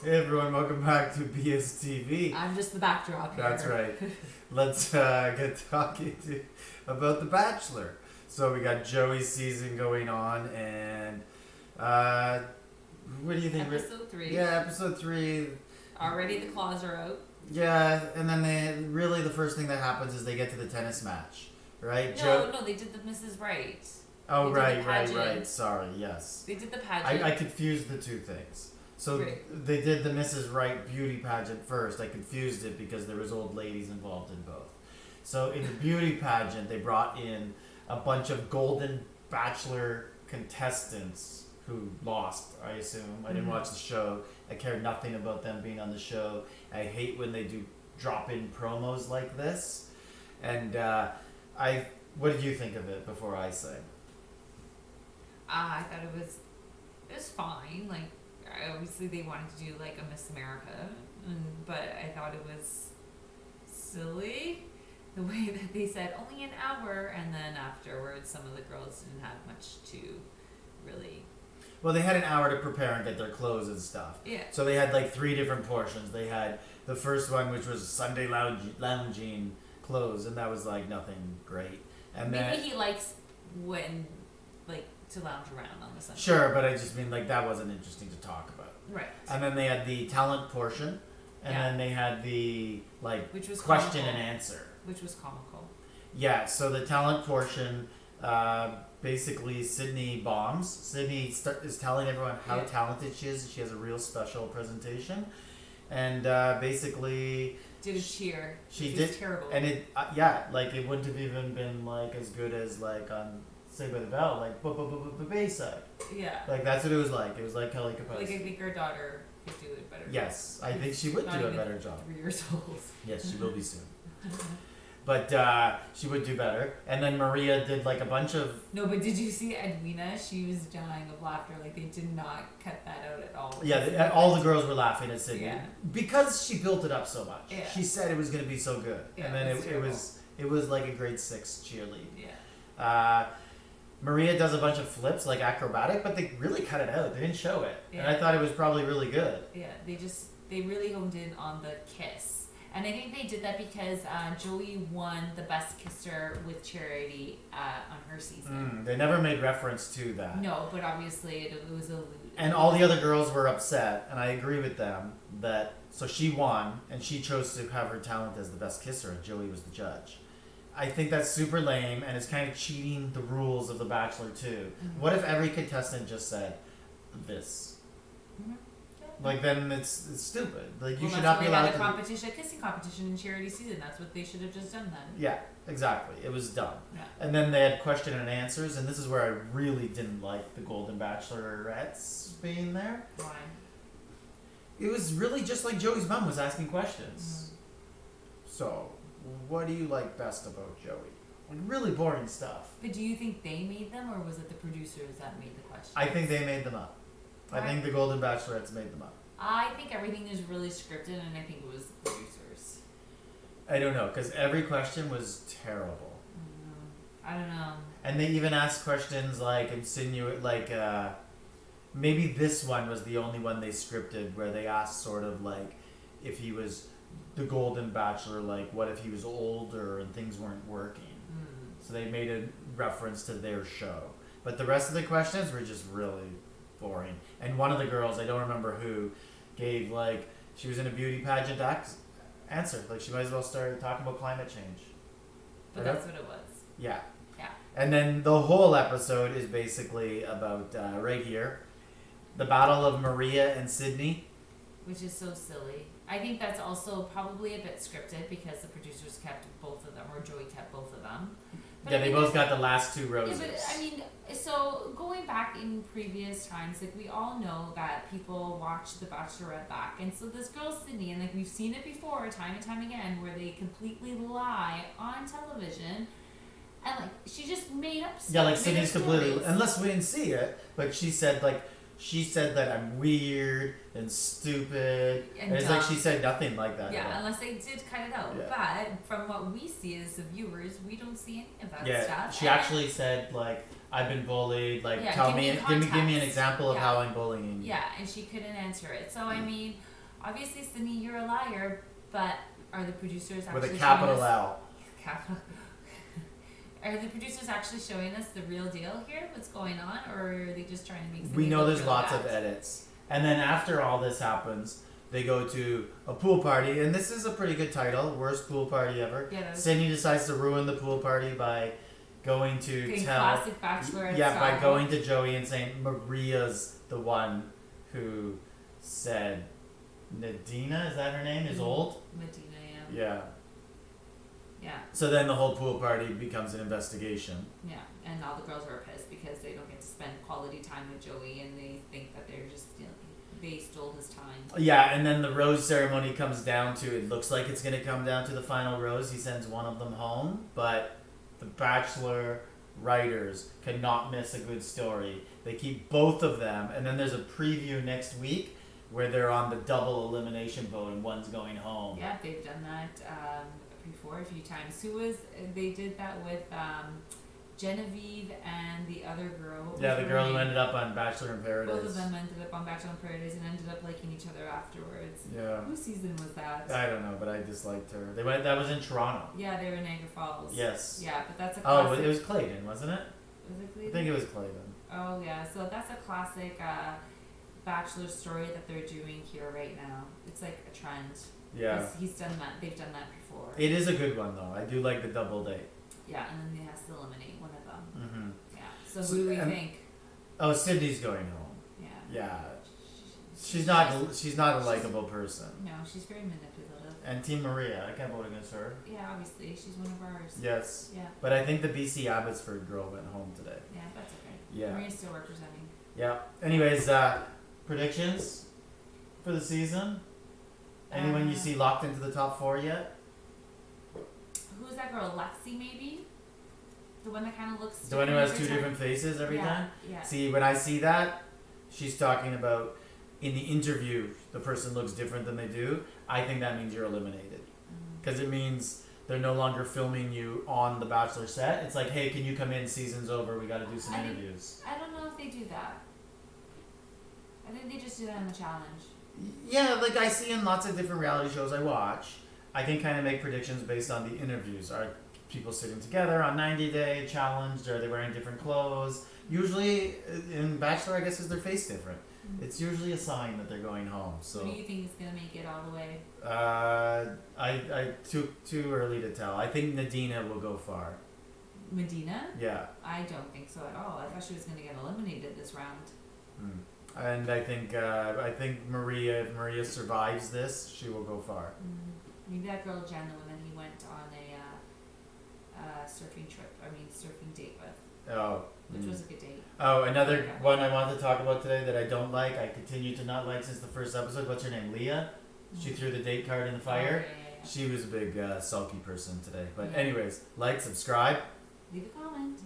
Hey everyone, welcome back to BSTV. I'm just the backdrop here. That's right. Let's get talking about The Bachelor. So we got Joey's season going on, and what do you think? Episode 3. Yeah, episode 3. Already the claws are out. Yeah, and then the first thing that happens is they get to the tennis match, right? No, they did the Mrs. Right. Oh, They did right. Sorry, yes. They did the pageant. I confused the two things. So they did the Mrs. Right beauty pageant first. I confused it because there was old ladies involved in both. So in the beauty pageant, they brought in a bunch of Golden Bachelor contestants who lost, I assume. I didn't watch the show. I cared nothing about them being on the show. I hate when they do drop-in promos like this. And what did you think of it before I say? I thought it was fine. Like, obviously they wanted to do like a Miss America, but I thought it was silly the way that they said only an hour, and then afterwards some of the girls didn't have much to really. Well, they had an hour to prepare and get their clothes and stuff. Yeah. So they had like 3 different portions. They had the first one, which was Sunday lounging clothes, and that was like nothing great. And maybe he likes when like to lounge around on the Sunday. Sure, but I just mean like that wasn't interesting to talk about. Right. And then they had the talent portion, and then they had the like which was question comical. and answer. Which was comical. Yeah. So the talent portion. Basically, Sydney bombs. Sydney is telling everyone how talented she is. She has a real special presentation, and basically did a cheer. She did did terrible, and it like it wouldn't have even been like as good as like on Saved by the Bell, like Bayside. Yeah. Like that's what it was like. It was like Kelly Kapowski. Like I think her daughter could do it better. Yes, I think she would do a better job. 3 years old. Yes, she will be soon. But she would do better. And then Maria did like a bunch of... No, but did you see Edwina? She was dying of laughter. Like, they did not cut that out at all. Yeah, all the girls were laughing at Sydney. Yeah. Because she built it up so much. Yeah. She said it was going to be so good. Yeah, and then it was like a grade 6 cheerlead. Yeah. Maria does a bunch of flips, like acrobatic, but they really cut it out. They didn't show it. Yeah. And I thought it was probably really good. Yeah, they really honed in on the kiss. And I think they did that because Joey won the Best Kisser with Charity on her season. They never made reference to that. No, but obviously it was a... And all the other girls were upset, and I agree with them, so she won, and she chose to have her talent as the Best Kisser, and Joey was the judge. I think that's super lame, and it's kind of cheating the rules of The Bachelor too. Mm-hmm. What if every contestant just said this? Mm-hmm. Like then it's stupid. Like you should not be allowed to. A kissing competition in Charity season. That's what they should have just done then. Yeah, exactly. It was dumb. Yeah. And then they had question and answers, and this is where I really didn't like the Golden Bachelorettes being there. Why? It was really just like Joey's mom was asking questions. Mm-hmm. So, what do you like best about Joey? Like really boring stuff. But do you think they made them, or was it the producers that made the questions? I think they made them up. I think the Golden Bachelorettes made them up. I think everything is really scripted, and I think it was the producers. I don't know, because every question was terrible. I don't know. And they even asked questions like maybe this one was the only one they scripted where they asked sort of like if he was the Golden Bachelor, like what if he was older and things weren't working. So they made a reference to their show. But the rest of the questions were just really boring. And one of the girls, I don't remember who, gave like she was in a beauty pageant answer. Like she might as well start talking about climate change. But that's what it was. Yeah. Yeah. And then the whole episode is basically about right here, the battle of Maria and Sydney. Which is so silly. I think that's also probably a bit scripted because the producers kept both of them, or Joey kept both of them. But yeah, they both got the last 2 roses. Yeah, but I mean, so going back in previous times, like we all know that people watch The Bachelorette back, and so this girl Sydney, and like we've seen it before, time and time again, where they completely lie on television, and like she just made up stuff. Yeah, like Sydney's completely, unless we didn't see it, but she said that I'm weird and stupid. And it's dumb. like she said nothing like that. Yeah, unless they did cut it out. Yeah. But from what we see as the viewers, we don't see any of that yeah, stuff. She actually said like I've been bullied. Like Yeah, give me an example of how I'm bullying. Yeah, and she couldn't answer it. So I mean, obviously, Sydney, you're a liar, but are the producers actually with a capital showing us, L. capital? Are the producers actually showing us the real deal here? What's going on, or are they just trying to make? We Sydney know look there's really lots bad? of edits, and then after all this happens, they go to a pool party, and this is a pretty good title, worst pool party ever. Yeah, that was Sydney decides to ruin the pool party by going to getting tell. classic Bachelor. Yeah, by style. going to Joey and saying Maria's the one who said Nadina, is that her name, is old? Medina, Yeah. yeah, So then the whole pool party becomes an investigation. yeah, and all the girls are pissed because they don't get to spend quality time with Joey, and they think that they're just, they stole his time. Yeah, and then the rose ceremony comes down to, it looks like it's going to come down to the final rose. He sends one of them home, but the Bachelor writers cannot miss a good story. They keep both of them, and then there's a preview next week where they're on the double elimination vote and one's going home. Yeah, they've done that before a few times. They did that with Genevieve and the other girl. What Yeah, was the her girl who name? ended up on Bachelor in Paradise. Both of them ended up on Bachelor in Paradise and ended up liking each other afterwards. Yeah. Whose season was that? I don't know, but I disliked her. That was in Toronto. Yeah, they were in Niagara Falls. Yes. Yeah, but that's a Oh, classic. it was Clayton, wasn't it? Was it I Cleveland? think it was Clayton. Oh yeah, so that's a classic Bachelor story that they're doing here right now. It's like a trend. Yeah. He's done that. They've done that before. It is a good one, though. I do like the double date. Yeah, and then he has to eliminate one of them. Mm-hmm. Yeah. So who do we And- think? Oh, Sydney's going home. Yeah. Yeah. She's not a likable person. No, she's very manipulative. And Team Maria, I can't vote against her. Yeah, obviously she's one of ours. Yes. Yeah. But I think the BC Abbotsford girl went home today. Yeah, that's okay. Yeah. Maria's still representing. Yeah. Anyways, predictions for the season? Anyone you see locked into the top 4 yet? Who's that girl? Lexi, maybe? The one that kind of looks. The one who has every 2 time? different faces every time? Yeah. See, when I see that, she's talking about in the interview, the person looks different than they do. I think that means you're eliminated. Because it means they're no longer filming you on the Bachelor set. It's like, hey, can you come in? Season's over. We got to do some interviews. I don't know if they do that. I think they just do that in the challenge. Yeah, like I see in lots of different reality shows I watch. I can kind of make predictions based on the interviews. Are people sitting together on 90-day challenge? Are they wearing different clothes? Usually, in Bachelor, I guess, is their face different. It's usually a sign that they're going home. So. Who do you think is gonna make it all the way? I too early to tell. I think Nadina will go far. Medina? Yeah. I don't think so at all. I thought she was gonna get eliminated this round. And I think Maria, if Maria survives this, she will go far. Maybe that girl Jen, the one that he went on a surfing date with, Oh. which was a good date. Oh, another Okay. one I wanted to talk about today that I don't like. I continue to not like since the first episode. What's her name? Leah. She threw the date card in the fire. Oh, yeah. She was a big sulky person today. But Yeah. anyways, like, subscribe. Leave a comment.